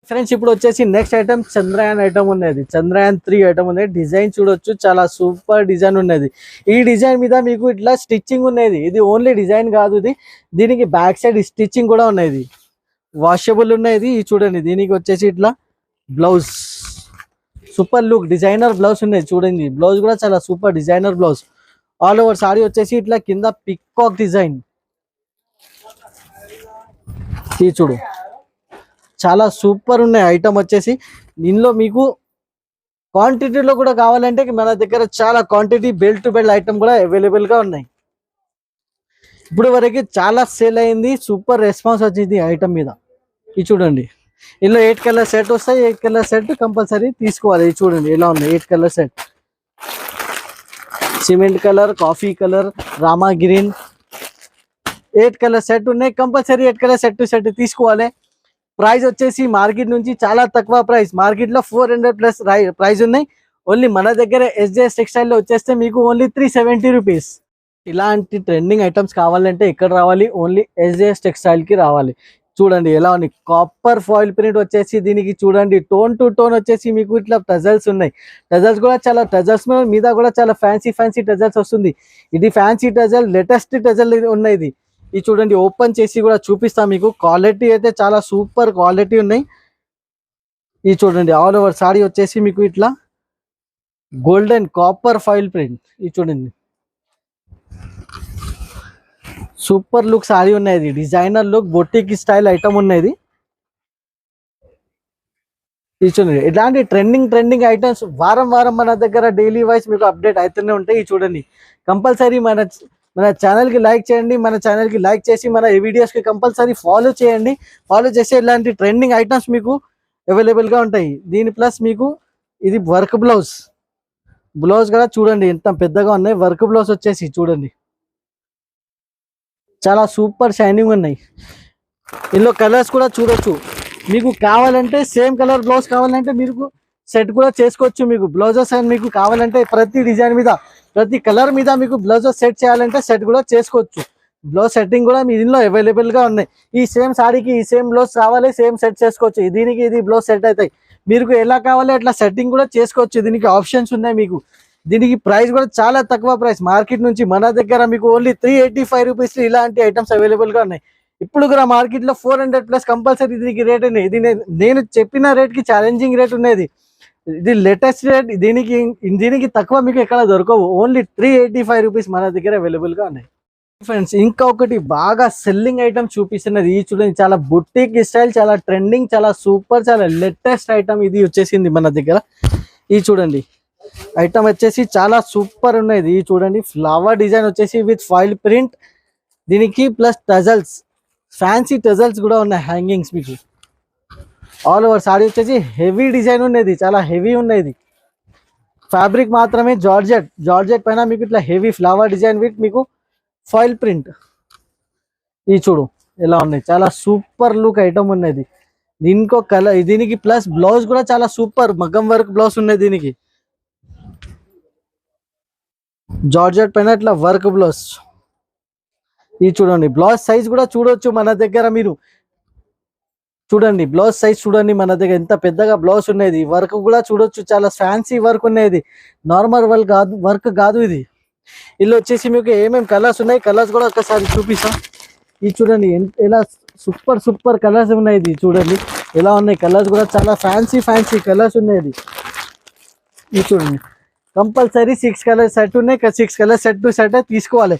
Speaker 1: ఫ్రెండ్స్, ఇప్పుడు వచ్చేసి నెక్స్ట్ ఐటమ్ చంద్రయాన్ ఐటమ్ ఉన్నది. చంద్రయాన్ 3 ఐటమ్ ఉన్నది. డిజైన్ చూడొచ్చు, చాలా సూపర్ డిజైన్ ఉన్నది. ఈ డిజైన్ మీద మీకు ఇట్లా స్టిచ్చింగ్ ఉన్నది. ఇది ఓన్లీ డిజైన్ కాదు, ఇది దీనికి బ్యాక్ సైడ్ స్టిచ్చింగ్ కూడా ఉన్నది, వాషబుల్ ఉన్నది. ఇది చూడండి, దీనికి వచ్చేసి ఇట్లా blouse super look designer blouse ఉన్నది. చూడండి, బ్లౌజ్ కూడా చాలా super designer blouse. All over sorry వచ్చేసి ఇట్లా కింద పికాక్ డిజైన్. ఇది చూడు, చాలా సూపర్ ఉన్నాయి ఐటమ్ వచ్చేసి. దీనిలో మీకు క్వాంటిటీలో కూడా కావాలంటే మన దగ్గర చాలా quantity belt to belt item కూడా అవైలబుల్ గా ఉన్నాయి. ఇప్పుడు వరకు చాలా సేల్ అయింది, సూపర్ రెస్పాన్స్ వచ్చింది ఐటమ్ మీద. ఇది చూడండి, ఇందులో 8 కలర్ సెట్ వస్తాయి. 8 కలర్ సెట్ కంపల్సరీ తీసుకోవాలి. ఇది చూడండి ఎలా ఉంది, 8 colour set. Cement colour, coffee colour, Rama green, 8 colour set ఉన్నాయి. Compulsory 8 colour set to set తీసుకోవాలి. ప్రైస్ వచ్చేసి మార్కెట్ నుంచి చాలా తక్కువ ప్రైస్. మార్కెట్ లో 400+ ప్రైస్ ఉన్నాయి. ఓన్లీ మన దగ్గర ఎస్జేఎస్ టెక్స్టైల్ లో వచ్చేస్తే మీకు ఓన్లీ 370 రూపీస్. ఇలాంటి ట్రెండింగ్ ఐటమ్స్ కావాలంటే ఎక్కడ రావాలి, ఓన్లీ ఎస్జేఎస్ టెక్స్టైల్ కి రావాలి. చూడండి ఎలా ఉంది, కాపర్ ఫాయిల్ ప్రింట్ వచ్చేసి దీనికి చూడండి, టోన్ టు టోన్ వచ్చేసి మీకు ఇట్లా టజల్స్ ఉన్నాయి. టజల్స్ కూడా చాలా, టజల్స్ మీద కూడా చాలా ఫ్యాన్సీ టజల్స్ వస్తుంది. ఇది ఫ్యాన్సీ టజల్, లేటెస్ట్ టజల్ ఉన్నది. ఇది చూడండి, ఓపెన్ చేసి కూడా చూపిస్తాం మీకు. క్వాలిటీ అయితే చాలా సూపర్ క్వాలిటీ ఉన్నాయి. ఇది చూడండి, ఆల్ ఓవర్ సారీ వచ్చేసి మీకు ఇట్లా గోల్డెన్ కాపర్ ఫాయిల్ ప్రింట్. ఇది చూడండి, సూపర్ లుక్ సారీ ఉన్నది. Designer look boutique style item ఉన్నది. ఇది చూడండి, ఇలాంటి ట్రెండింగ్ ఐటమ్స్ వారం మన దగ్గర డైలీ వైజ్ మీకు అప్డేట్ అవుతూనే ఉంటాయి. ఇది చూడండి, కంపల్సరీ మన ఛానల్కి లైక్ చేయండి. మన ఛానల్కి లైక్ చేసి మన వీడియోస్కి కంపల్సరీ ఫాలో చేయండి. ఫాలో చేసి ఇలాంటి ట్రెండింగ్ ఐటమ్స్ మీకు అవైలబుల్గా ఉంటాయి. దీని ప్లస్ మీకు ఇది వర్క్ బ్లౌజ్ కూడా చూడండి ఎంత పెద్దగా ఉన్నాయి. వర్క్ బ్లౌజ్ వచ్చేసి చూడండి, చాలా సూపర్ షైనింగ్ ఉన్నాయి. ఇందులో కలర్స్ కూడా చూడొచ్చు. మీకు కావాలంటే సేమ్ కలర్ బ్లౌజ్ కావాలంటే మీరు సెట్ కూడా చేసుకోవచ్చు. మీకు బ్లౌజెస్ అండ్ మీకు కావాలంటే ప్రతి డిజైన్ మీద, ప్రతి కలర్ మీద మీకు బ్లౌజెస్ సెట్ చేయాలంటే సెట్ కూడా చేసుకోవచ్చు. బ్లౌజ్ సెట్టింగ్ కూడా మీ దీనిలో అవైలబుల్ గా ఉన్నాయి. ఈ సేమ్ సారీకి ఈ సేమ్ బ్లౌజ్ కావాలి, సేమ్ సెట్ చేసుకోవచ్చు. దీనికి ఇది బ్లౌజ్ సెట్ అవుతాయి. మీకు ఎలా కావాలి అట్లా సెట్టింగ్ కూడా చేసుకోవచ్చు. దీనికి ఆప్షన్స్ ఉన్నాయి మీకు. దీనికి ప్రైస్ కూడా చాలా తక్కువ ప్రైస్. మార్కెట్ నుంచి మన దగ్గర మీకు ఓన్లీ 385 రూపీస్ ఇలాంటి ఐటమ్స్ అవైలబుల్ గా ఉన్నాయి. ఇప్పుడు కూడా మార్కెట్ లో 400+ కంపల్సరీ దీనికి రేట్ ఉన్నాయి. ఇది నేను చెప్పిన రేట్ కి ఛాలెంజింగ్ రేట్ ఉన్నది. ఇది లేటెస్ట్ రేట్. దీనికి తక్కువ మీకు ఎక్కడ దొరకవు. ఓన్లీ 385 రూపీస్ మన దగ్గర అవైలబుల్ గా ఉన్నాయి. ఫ్రెండ్స్, ఇంకా ఒకటి బాగా సెల్లింగ్ ఐటమ్ చూపిస్తున్నది. ఈ చూడండి, చాలా బుటిక్ స్టైల్, చాలా ట్రెండింగ్, చాలా సూపర్, చాలా లేటెస్ట్ ఐటమ్ ఇది వచ్చేసింది మన దగ్గర. ఇది చూడండి, ఐటమ్ వచ్చేసి చాలా సూపర్ ఉన్నది. ఇది చూడండి, ఫ్లవర్ డిజైన్ వచ్చేసి విత్ ఫాయిల్ ప్రింట్. దీనికి ప్లస్ టజల్స్, ఫ్యాన్సీ టజల్స్ కూడా ఉన్నాయి, హ్యాంగింగ్స్ మీకు. ఆల్ ఓవర్ సారీ వచ్చేసి హెవీ డిజైన్ ఉన్నది, చాలా హెవీ ఉన్నది. ఫ్యాబ్రిక్ మాత్రమే జార్జెట్ పైన మీకు ఇట్లా హెవీ ఫ్లవర్ డిజైన్ విత్ మీకు ఫాయిల్ ప్రింట్. ఇది చూడు ఎలా ఉన్నాయి, చాలా సూపర్ లుక్ ఐటమ్ ఉన్నది. దీనికో కలర్, దీనికి ప్లస్ బ్లౌజ్ కూడా చాలా సూపర్ మగ్గం వర్క్ బ్లౌజ్ ఉన్నది. దీనికి జార్జెట్ పైన ఇట్లా వర్క్ బ్లౌజ్. ఇది చూడండి, బ్లౌజ్ సైజ్ కూడా చూడొచ్చు మన దగ్గర మీరు. చూడండి బ్లౌజ్ సైజ్ చూడండి, మన దగ్గర ఎంత పెద్దగా బ్లౌజ్ ఉన్నది. వర్క్ కూడా చూడొచ్చు, చాలా ఫ్యాన్సీ వర్క్ ఉన్నది, నార్మల్ వర్క్ కాదు ఇది. ఇల్లు వచ్చేసి మీకు ఏమేమి కలర్స్ ఉన్నాయి, కలర్స్ కూడా ఒకసారి చూపిస్తాం. ఇది చూడండి ఎలా సూపర్ సూపర్ కలర్స్ ఉన్నాయి. ఇది చూడండి ఎలా ఉన్నాయి, కలర్స్ కూడా చాలా ఫ్యాన్సీ కలర్స్ ఉన్నాయి. ఇది చూడండి కంపల్సరీ 6 కలర్ సెట్ ఉన్నాయి, 6 కలర్ సెట్ టు సెట్ తీసుకోవాలి.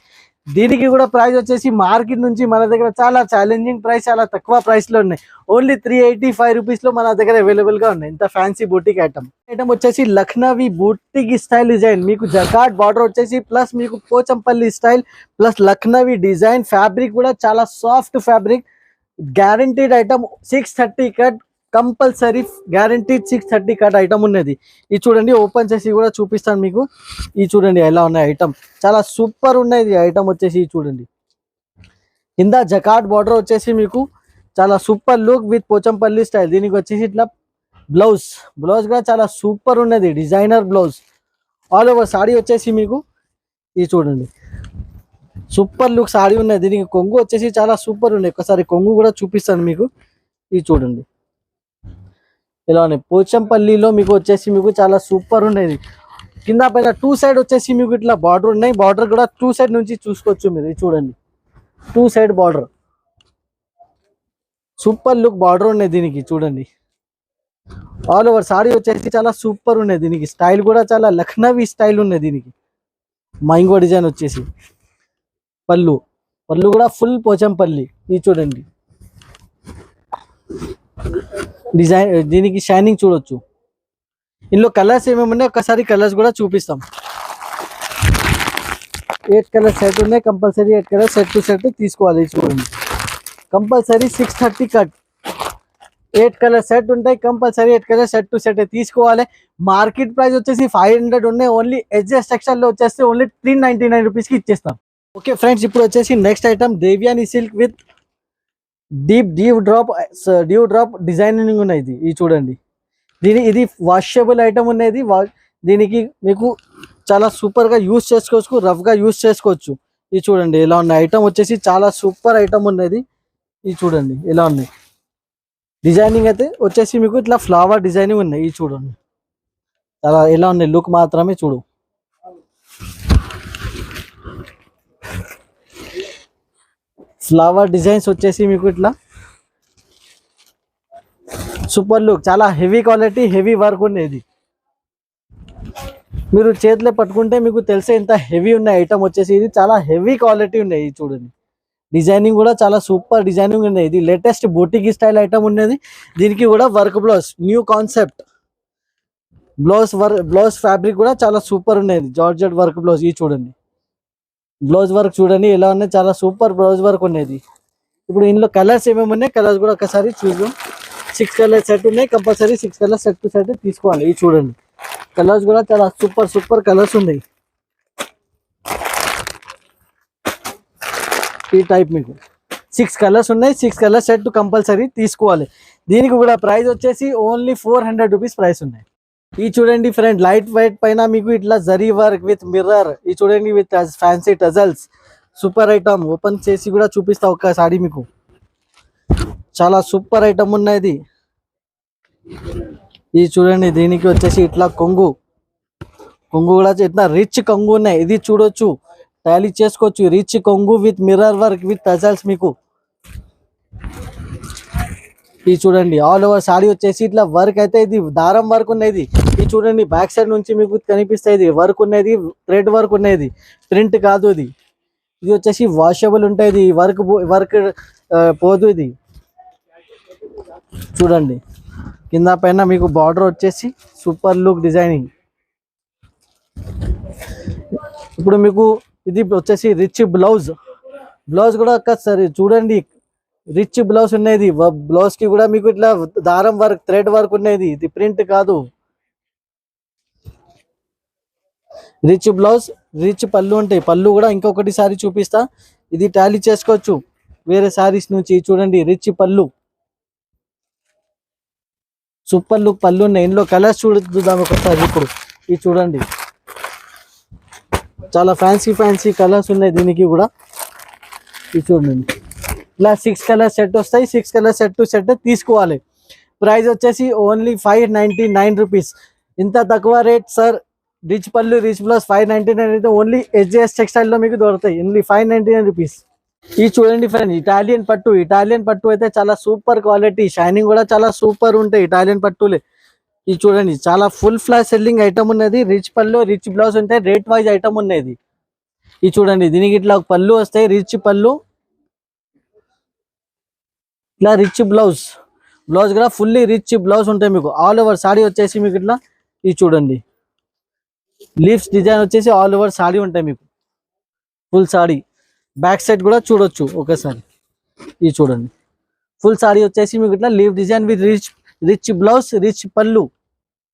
Speaker 1: దీనికి కూడా ప్రైస్ వచ్చేసి మార్కెట్ నుంచి మన దగ్గర చాలా ఛాలెంజింగ్ ప్రైస్, చాలా తక్కువ ప్రైస్ లో ఉన్నాయి. ఓన్లీ 385 రూపీస్ లో మన దగ్గర అవైలబుల్ గా ఉన్నాయి. ఇంత ఫ్యాన్సీ బూటిక్ ఐటమ్ వచ్చేసి లక్నవీ బూటిక్ స్టైల్ డిజైన్, మీకు జకార్డ్ బార్డర్ వచ్చేసి ప్లస్ మీకు Pochampally style plus Lucknowi design. Fabric కూడా చాలా soft fabric, guaranteed item. 630 cut compulsory, guaranteed 630 cut item ఉన్నది. ఇది చూడండి ఓపెన్ చేసి కూడా చూపిస్తాను మీకు. ఇది చూడండి ఎలా ఉన్నాయి ఐటమ్, చాలా సూపర్ ఉన్నది ఐటమ్ వచ్చేసి. ఇది చూడండి కింద జకార్డ్ బార్డర్ వచ్చేసి మీకు చాలా super look with Pochampally style. దీనికి వచ్చేసి ఇట్లా బ్లౌజ్ కూడా చాలా సూపర్ ఉన్నది, designer blouse. All over sari వచ్చేసి మీకు ఇది చూడండి సూపర్ లుక్ సాడీ ఉన్నది. దీనికి కొంగు వచ్చేసి చాలా సూపర్ ఉన్నాయి, ఒకసారి కొంగు కూడా చూపిస్తాను మీకు. ఇది చూడండి ఇలా ఉన్నాయి, పోచంపల్లిలో మీకు వచ్చేసి మీకు చాలా సూపర్ ఉండేది. కింద పైన 2 సైడ్ వచ్చేసి మీకు ఇట్లా బార్డర్ ఉన్నాయి, బార్డర్ కూడా 2 సైడ్ నుంచి చూసుకోవచ్చు మీరు. ఇది చూడండి 2 side border, super look border ఉన్నాయి దీనికి. చూడండి ఆల్ ఓవర్ సాడీ వచ్చేసి చాలా సూపర్ ఉన్నాయి. దీనికి స్టైల్ కూడా చాలా లక్నవీ స్టైల్ ఉన్నాయి. దీనికి మైంగో డిజైన్ వచ్చేసి పళ్ళు కూడా ఫుల్ పోచంపల్లి. ఇది చూడండి డిజైన్, దీనికి షైనింగ్ చూడొచ్చు. ఇందులో కలర్స్ ఏమేమి ఉన్నాయి ఒకసారి కలర్స్ కూడా చూపిస్తాం. 8 కలర్ సెట్ ఉన్నాయి, compulsory 8 colour set to set తీసుకోవాలి. చూడండి కంపల్సరీ 630 కట్, 8 కలర్ సెట్ ఉంటాయి, compulsory 8 colour set to set తీసుకోవాలి. మార్కెట్ ప్రైస్ వచ్చేసి 500 ఉన్నాయి, ఓన్లీ ఎస్జెస్ టెక్స్టైల్ లో వచ్చేస్తే ఓన్లీ 399 రూపీస్ కి ఇచ్చేస్తాం. ఓకే ఫ్రెండ్స్, ఇప్పుడు వచ్చేసి next item Devyani silk with due drop designing ఉన్నాయి. ఇది చూడండి, ఇది వాషబుల్ ఐటమ్ ఉన్నది. దీనికి మీకు చాలా సూపర్ గా యూస్ చేసుకోవచ్చు, రఫ్ గా యూస్ చేసుకోవచ్చు. ఇది చూడండి ఎలా ఉన్నాయి ఐటమ్ వచ్చేసి చాలా సూపర్ ఐటమ్ ఉన్నది. ఇది చూడండి ఎలా ఉన్నాయి డిజైనింగ్ అయితే వచ్చేసి మీకు ఇట్లా ఫ్లవర్ డిజైనింగ్ ఉన్నాయి. ఇది చూడండి చాలా ఎలా ఉన్నాయి, లుక్ మాత్రమే చూడు. ఫ్లవర్ డిజైన్స్ వచ్చేసి మీకు ఇట్లా సూపర్ లుక్, చాలా హెవీ క్వాలిటీ, హెవీ వర్క్ ఉండేది. మీరు చేతిలో పట్టుకుంటే మీకు తెలిసే ఇంత హెవీ ఉన్న ఐటమ్ వచ్చేసి. ఇది చాలా హెవీ క్వాలిటీ ఉన్నాయి. ఇది చూడండి డిజైనింగ్ కూడా చాలా సూపర్ డిజైనింగ్ ఉన్నాయి. ఇది లేటెస్ట్ బూటిక్ స్టైల్ ఐటమ్ ఉన్నది. దీనికి కూడా work blouse, new concept blouse fabric కూడా చాలా సూపర్ ఉన్నది, జార్జెట్ వర్క్ బ్లౌజ్. ఇది చూడండి బ్లౌజ్ వర్క్ చూడండి ఎలా ఉన్నాయి, చాలా సూపర్ బ్లౌజ్ వర్క్ ఉన్నది. ఇప్పుడు ఇందులో కలర్స్ ఏమేమి ఉన్నాయి, కలర్స్ కూడా ఒకసారి చూద్దాం. 6 కలర్ సెట్ ఉన్నాయి, compulsory 6 colour set to set తీసుకోవాలి. ఇది చూడండి కలర్స్ కూడా చాలా సూపర్ కలర్స్ ఉన్నాయి. ఈ టైప్ మీకు 6 కలర్స్ ఉన్నాయి, 6 కలర్ సెట్ కంపల్సరీ తీసుకోవాలి. దీనికి కూడా ప్రైస్ వచ్చేసి ఓన్లీ 400 రూపీస్ ప్రైస్ ఉన్నాయి. ఇది చూడండి ఫ్రెండ్, లైట్ వెయిట్ పైన మీకు ఇట్లా జరీ వర్క్ విత్ మిర్రర్. ఇది చూడండి with fancy tassels, super item. Open చేసి కూడా చూపిస్తా ఒక్కసారి మీకు, చాలా సూపర్ ఐటమ్ ఉన్నది. ఇది చూడండి దీనికి వచ్చేసి ఇట్లా కొంగు కూడా ఇట్లా రిచ్ కొంగు ఉన్నాయి. ఇది చూడొచ్చు, టాలీ చేసుకోవచ్చు. రిచ్ కొంగు with mirror work with tassels మీకు. ఇది చూడండి ఆల్ ఓవర్ సాడీ వచ్చేసి ఇట్లా వర్క్ అయితే, ఇది దారం వర్క్ ఉన్నది. ఇది చూడండి బ్యాక్ సైడ్ నుంచి మీకు కనిపిస్తుంది వర్క్ ఉన్నది, థ్రెడ్ వర్క్ ఉన్నది, ప్రింట్ కాదు. ఇది వచ్చేసి వాషబుల్ ఉంటుంది, వర్క్ పోదు. ఇది చూడండి కింద పైన మీకు బార్డర్ వచ్చేసి సూపర్ లుక్ డిజైనింగ్. ఇప్పుడు మీకు ఇది వచ్చేసి రిచ్ బ్లౌజ్ కూడా ఒక్కసారి చూడండి, రిచ్ బ్లౌజ్ ఉన్నది. బ్లౌజ్ కి కూడా మీకు ఇట్లా దారం వర్క్, థ్రెడ్ వర్క్ ఉన్నది, ఇది ప్రింట్ కాదు. రిచ్ బ్లౌజ్, రిచ్ పళ్ళు ఉంటాయి. పళ్ళు కూడా ఇంకొకటి సారి చూపిస్తా, ఇది టాలీ చేసుకోవచ్చు వేరే సారీస్ నుంచి. చూడండి రిచ్ పళ్ళు, సూపర్ లుక్ పళ్ళు ఉన్నాయి. ఇందులో కలర్స్ చూద్దాం ఒకసారి. ఇప్పుడు ఇది చూడండి చాలా ఫ్యాన్సీ కలర్స్ ఉన్నాయి దీనికి కూడా. ఇది చూడండి ఇలా 6 కలర్ సెట్ వస్తాయి. 6 కలర్ సెట్ టు సెట్ తీసుకోవాలి. ప్రైస్ వచ్చేసి ఓన్లీ 599 రూపీస్. ఇంత తక్కువ రేట్ సార్. రిచ్ పళ్ళు రిచ్ బ్లౌజ్ 599 అయితే ఓన్లీ SJS టెక్స్టైల్ లో మీకు దొరుకుతాయి. Only 599 rupees. ఇది చూడండి ఫ్రెండ్, ఇటాలియన్ పట్టు అయితే చాలా సూపర్ క్వాలిటీ, షైనింగ్ కూడా చాలా సూపర్ ఉంటాయి ఇటాలియన్ పట్టులే. ఇది చూడండి, చాలా ఫుల్ ఫ్లాష్ సెల్లింగ్ ఐటమ్ ఉన్నది. రిచ్ పళ్ళు రిచ్ బ్లౌజ్ ఉంటాయి, రేట్ వైజ్ ఐటమ్ ఉన్నది. ఇది చూడండి, దీనికి ఇట్లా పళ్ళు వస్తాయి, రిచ్ పళ్ళు, ఇట్లా రిచ్ బ్లౌజ్ కూడా ఫుల్లీ రిచ్ బ్లౌజ్ ఉంటాయి మీకు. ఆల్ ఓవర్ సాడీ వచ్చేసి మీకు ఇట్లా ఇది చూడండి, లీవ్స్ డిజైన్ వచ్చేసి ఆల్ ఓవర్ సాడీ ఉంటాయి మీకు, ఫుల్ సాడీ. బ్యాక్ సైడ్ కూడా చూడొచ్చు ఒకసారి. ఇది చూడండి, ఫుల్ సాడీ వచ్చేసి మీకు ఇట్లా leave design with rich blouse, rich పళ్ళు.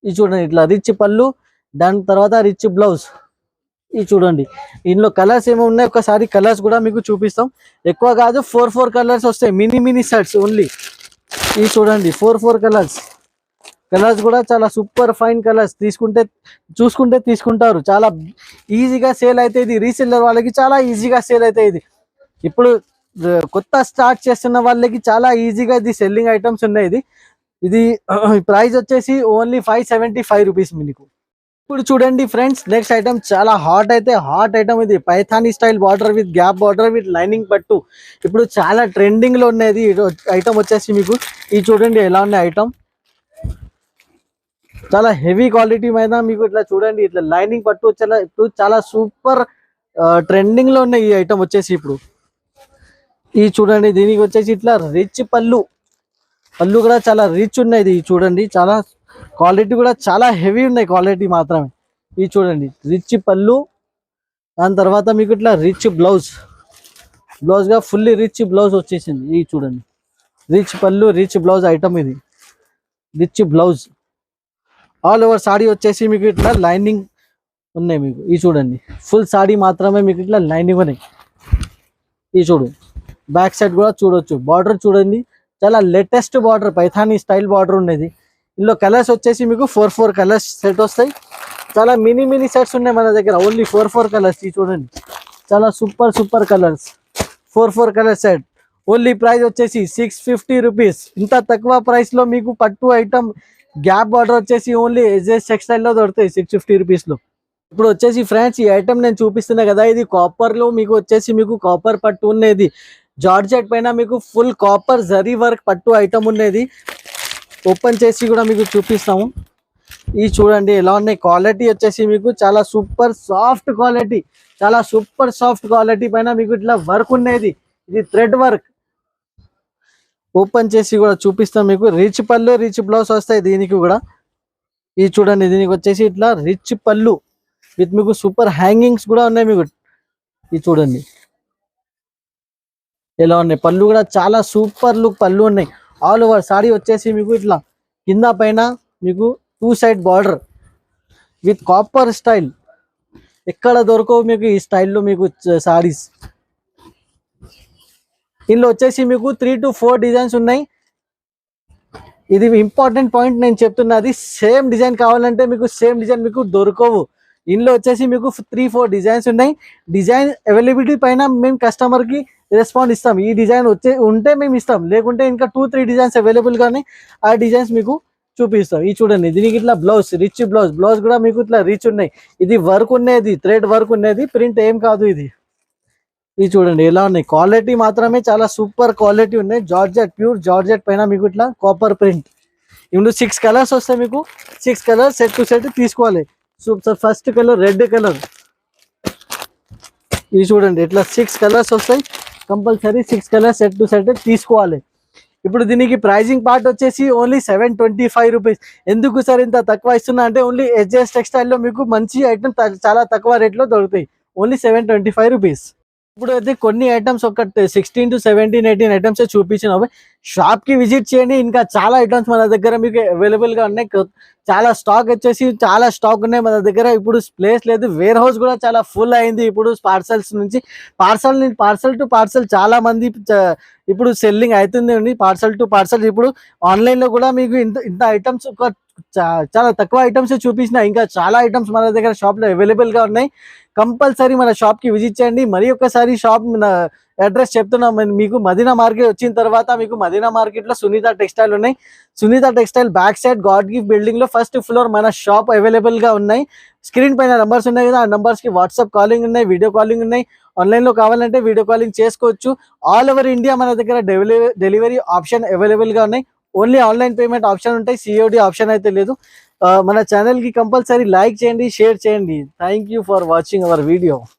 Speaker 1: ఇది చూడండి, ఇట్లా రిచ్ పళ్ళు, దాని తర్వాత రిచ్ బ్లౌజ్. ఇది చూడండి, ఇందులో కలర్స్ ఏమో ఉన్నాయి, ఒకసారి కలర్స్ కూడా మీకు చూపిస్తాం. ఎక్కువ కాదు, 4 కలర్స్ వస్తాయి, మినీ సెట్స్ ఓన్లీ. ఇది చూడండి, 4 కలర్స్ కూడా చాలా సూపర్ ఫైన్ కలర్స్. చూసుకుంటే తీసుకుంటారు. చాలా ఈజీగా సేల్ అయితే ఇది రీసెల్లర్ వాళ్ళకి చాలా ఈజీగా సేల్ అయితే ఇది. ఇప్పుడు కొత్త స్టార్ట్ చేస్తున్న వాళ్ళకి చాలా ఈజీగా ఇది సెల్లింగ్ ఐటమ్స్ ఉన్నాయి. ఇది ప్రైస్ వచ్చేసి ఓన్లీ 575 రూపీస్ మీకు. ఇప్పుడు చూడండి ఫ్రెండ్స్, నెక్స్ట్ ఐటమ్ చాలా హాట్ ఐటమ్. ఇది Paithani style border with gap border with lining పట్టు. ఇప్పుడు చాలా ట్రెండింగ్ లో ఉన్నది ఐటమ్ వచ్చేసి మీకు. ఇది చూడండి ఎలా ఉన్నాయి ఐటమ్, చాలా హెవీ క్వాలిటీ మీద మీకు. ఇట్లా చూడండి, ఇట్లా లైనింగ్ పట్టు ఇప్పుడు చాలా సూపర్ ట్రెండింగ్ లో ఉన్నాయి ఈ ఐటమ్ వచ్చేసి ఇప్పుడు. ఇది చూడండి, దీనికి వచ్చేసి ఇట్లా రిచ్ పళ్ళు కూడా చాలా రిచ్ ఉన్నాయి. ఇది చూడండి, చాలా క్వాలిటీ కూడా చాలా హెవీ ఉన్నాయి, క్వాలిటీ మాత్రమే. ఇది చూడండి, రిచ్ పళ్ళు, దాని తర్వాత మీకు ఇట్లా రిచ్ బ్లౌజ్ గా ఫుల్లీ రిచ్ బ్లౌజ్ వచ్చేసింది. ఇది చూడండి, రిచ్ పళ్ళు రిచ్ బ్లౌజ్ ఐటమ్. ఇది rich blouse, all over sari వచ్చేసి మీకు ఇట్లా లైనింగ్ ఉన్నాయి మీకు. ఇది చూడండి, ఫుల్ సాడీ మాత్రమే మీకు ఇట్లా లైనింగ్ ఉన్నాయి. ఇది చూడు, బ్యాక్ సైడ్ కూడా చూడొచ్చు. బార్డర్ చూడండి, చాలా latest border, Paithani style border ఉండేది. ఇందులో కలర్స్ వచ్చేసి మీకు 4 కలర్స్ సెట్ వస్తాయి. చాలా మినీ సెట్స్ ఉన్నాయి మన దగ్గర, ఓన్లీ 4 కలర్స్. ఇది చూడండి, చాలా super colours, 4 colour set. Only price వచ్చేసి 650 రూపీస్. ఇంత తక్కువ ప్రైస్ లో మీకు పట్టు ఐటమ్ గ్యాప్ బార్డర్ వచ్చేసి ఓన్లీ SJS టెక్స్టైల్ లో దొరుకుతాయి 650 రూపీస్ లో. ఇప్పుడు వచ్చేసి ఫ్రెండ్స్, ఈ ఐటమ్ నేను చూపిస్తున్నా కదా, ఇది కాపర్ లో మీకు వచ్చేసి మీకు కాపర్ పట్టు ఉన్నది. జార్జెట్ పైన మీకు ఫుల్ కాపర్ జరీ వర్క్ పట్టు ఐటమ్ ఉన్నది. ఓపెన్ చేసి కూడా మీకు చూపిస్తాము. ఇది చూడండి ఎలా ఉన్నాయి. క్వాలిటీ వచ్చేసి మీకు చాలా సూపర్ సాఫ్ట్ క్వాలిటీ పైన మీకు ఇట్లా వర్క్ ఉన్నది. ఇది థ్రెడ్ వర్క్. ఓపెన్ చేసి కూడా చూపిస్తాం మీకు. రిచ్ పళ్ళు రిచ్ బ్లౌజ్ వస్తాయి దీనికి కూడా. ఇది చూడండి, దీనికి వచ్చేసి ఇట్లా రిచ్ పళ్ళు విత్ మీకు సూపర్ హ్యాంగింగ్స్ కూడా ఉన్నాయి మీకు. ఇది చూడండి ఎలా ఉన్నాయి. పళ్ళు కూడా చాలా సూపర్ లుక్ పళ్ళు ఉన్నాయి. ఆల్ ఓవర్ సాడీ వచ్చేసి మీకు ఇట్లా కింద పైన మీకు 2 side border with copper style. ఎక్కడ దొరకవు మీకు ఈ స్టైల్లో మీకు సాడీస్. ఇందులో వచ్చేసి మీకు 3 to 4 డిజైన్స్ ఉన్నాయి. ఇది ఇంపార్టెంట్ పాయింట్ నేను చెప్తున్నది. సేమ్ డిజైన్ కావాలంటే మీకు సేమ్ డిజైన్ మీకు దొరకవు. ఇందులో వచ్చేసి మీకు 3-4 డిజైన్స్ ఉన్నాయి. డిజైన్ అవైలబిలిటీ పైన మేము కస్టమర్ కి రెస్పాండ్ ఇస్తాం. ఈ డిజైన్ ఉంటే మేము ఇస్తాం, లేకుంటే ఇంకా 2-3 డిజైన్స్ అవైలబుల్ గానే ఆ డిజైన్స్ మీకు చూపిస్తాం. ఇది చూడండి, దీనికి ఇట్లా బ్లౌజ్ రిచ్ బ్లౌజ్ కూడా మీకు ఇట్లా రిచ్ ఉన్నాయి. ఇది వర్క్ ఉన్నది, థ్రెడ్ వర్క్ ఉన్నది, ప్రింట్ ఏం కాదు ఇది. ఇది చూడండి ఎలా ఉన్నాయి. క్వాలిటీ మాత్రమే చాలా సూపర్ క్వాలిటీ ఉన్నాయి. జార్జెట్, ప్యూర్ జార్జెట్ పైన మీకు ఇట్లా కాపర్ ప్రింట్. ఇప్పుడు 6 కలర్స్ వస్తాయి మీకు. 6 కలర్స్ సెట్ టు సెట్ తీసుకోవాలి. Super. First colour red colour. ఇది చూడండి, ఇట్లా 6 కలర్స్ వస్తాయి. Compulsory 6 colours set to set తీసుకోవాలి. ఇప్పుడు దీనికి ప్రైజింగ్ పార్ట్ వచ్చేసి ఓన్లీ 725 రూపీస్. ఎందుకు సార్ ఇంత తక్కువ ఇస్తున్నా అంటే, ఓన్లీ SJS టెక్స్టైల్లో మీకు మంచి ఐటమ్ చాలా తక్కువ రేట్లో దొరుకుతాయి. Only 725 rupees. ఇప్పుడు అయితే కొన్ని ఐటమ్స్ ఒక 16 to 17, 18 ఐటమ్స్ చూపించినాము. షాప్ కి విజిట్ చేయండి. ఇంకా చాలా ఐటమ్స్ మన దగ్గర మీకు అవైలబుల్ గా ఉన్నాయి. చాలా స్టాక్ వచ్చేసి చాలా స్టాక్ ఉన్నాయి మన దగ్గర. ఇప్పుడు ప్లేస్ లేదు, వేర్ హౌస్ కూడా చాలా ఫుల్ అయింది. ఇప్పుడు పార్సల్స్ నుంచి పార్సల్ టు పార్సల్ చాలా మంది ఇప్పుడు సెల్లింగ్ అవుతుంది. పార్సల్ టు పార్సల్ ఇప్పుడు ఆన్లైన్ లో కూడా మీకు ఇంత ఐటమ్స్ ఒక చాలా తక్కువ ఐటమ్స్ చూపించిన, ఇంకా చాలా ఐటమ్స్ మన దగ్గర షాప్ లో అవైలబుల్ గా ఉన్నాయి. కంపల్సరీ మన షాప్ కి విజిట్ చేయండి. మరి ఒక్కసారి షాప్ అడ్రస్ చెప్తున్నాం మీకు. మదీనా మార్కెట్ వచ్చిన తర్వాత మీకు మదీనా మార్కెట్ లో సునీత టెక్స్టైల్ ఉన్నాయి. Sunitha textile back side God gift building లో ఫస్ట్ ఫ్లోర్ మన షాప్ అవైలబుల్ గా ఉన్నాయి. స్క్రీన్ పైన నంబర్స్ ఉన్నాయి కదా, ఆ నంబర్స్ కి వాట్సాప్ కాలింగ్ ఉన్నాయి, వీడియో కాలింగ్ ఉన్నాయి. ఆన్లైన్ లో కావాలంటే వీడియో కాలింగ్ చేసుకోవచ్చు. ఆల్ ఓవర్ ఇండియా మన దగ్గర డెలివరీ ఆప్షన్ అవైలబుల్ గా ఉన్నాయి. ఓన్లీ ఆన్లైన్ పేమెంట్ ఆప్షన్ ఉంటాయి, సిఓడి ఆప్షన్ అయితే లేదు. మన ఛానల్ కి కంపల్సరీ లైక్ చేయండి, షేర్ చేయండి. Thank you for watching our video.